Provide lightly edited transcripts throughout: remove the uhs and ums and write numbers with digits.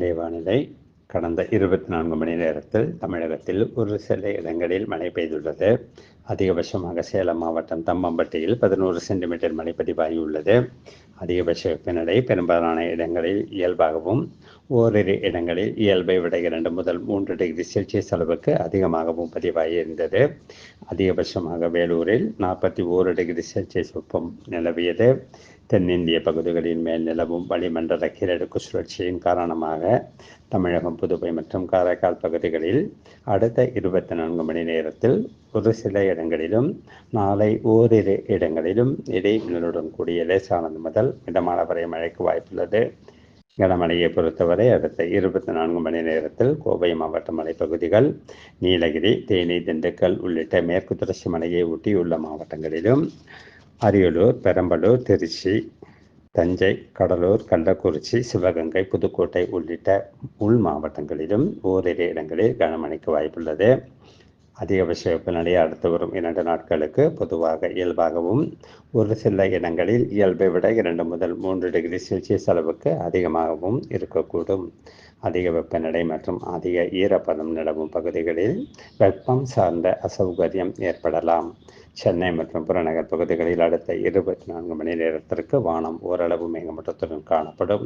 இன்றைய வானிலை கடந்த 24 மணி நேரத்தில் தமிழகத்தில் ஒரு சில இடங்களில் மழை பெய்துள்ளது. அதிகபட்சமாக சேலம் மாவட்டம் தம்மம்பட்டியில் 11 சென்டிமீட்டர் மழை பதிவாகியுள்ளது. அதிகபட்ச வெப்பநிலை பெரும்பாலான இடங்களில் இயல்பாகவும், ஓரிரு இடங்களில் இயல்பை விட 2 முதல் 3 டிகிரி செல்சியஸ் அளவுக்கு அதிகமாகவும் பதிவாகியிருந்தது. அதிகபட்சமாக வேலூரில் 41 டிகிரி செல்சியஸ் வெப்பம் நிலவியது. தென்னிந்திய பகுதிகளின் மேல் நிலவும் வளிமண்டல கீழடுக்கு சுழற்சியின் காரணமாக தமிழகம், புதுவை மற்றும் காரைக்கால் பகுதிகளில் அடுத்த 24 மணி நேரத்தில் ஒரு சில இடங்களிலும், நாளை ஓரிரு இடங்களிலும் இடைமின்னலுடன் கூடிய லேசானது முதல் மிதமான வரை மழைக்கு வாய்ப்புள்ளது. கனமழையை பொறுத்தவரை அடுத்த 24 மணி நேரத்தில் கோவை மாவட்ட மலைப்பகுதிகள், நீலகிரி, தேனி, திண்டுக்கல் உள்ளிட்ட மேற்கு தொடர்ச்சி மலையை ஒட்டியுள்ள மாவட்டங்களிலும், அரியலூர், பெரம்பலூர், திருச்சி, தஞ்சை, கடலூர், கள்ளக்குறிச்சி, சிவகங்கை, புதுக்கோட்டை உள்ளிட்ட உள் மாவட்டங்களிலும் ஓரிரு இடங்களில் கனமழைக்கு வாய்ப்புள்ளது. அதிகபட்ச வெப்பநிலை அடுத்து வரும் 2 நாட்களுக்கு பொதுவாக இயல்பாகவும், ஒரு சில இடங்களில் இயல்பை விட 2 முதல் 3 டிகிரி செல்சியஸ் அளவுக்கு அதிகமாகவும் இருக்கக்கூடும். அதிக வெப்பநிலை மற்றும் அதிக ஈரப்பதம் நிலவும் பகுதிகளில் வெப்பம் சார்ந்த அசௌகரியம் ஏற்படலாம். சென்னை மற்றும் புறநகர் பகுதிகளில் அடுத்த 24 மணி நேரத்திற்கு வானம் ஓரளவு மேகமூட்டத்துடன் காணப்படும்.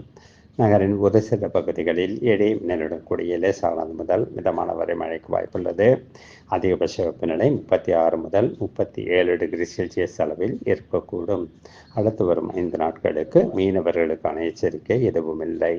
நகரின் ஒரு சில பகுதிகளில் இடைமின்னலுடன் கூடிய லேசானது முதல் மிதமான வரை மழைக்கு வாய்ப்புள்ளது. அதிகபட்ச வெப்பநிலை 36 முதல் 37 டிகிரி செல்சியஸ் அளவில் இருக்கக்கூடும். அடுத்து வரும் 5 நாட்களுக்கு மீனவர்களுக்கான எச்சரிக்கை எதுவும் இல்லை.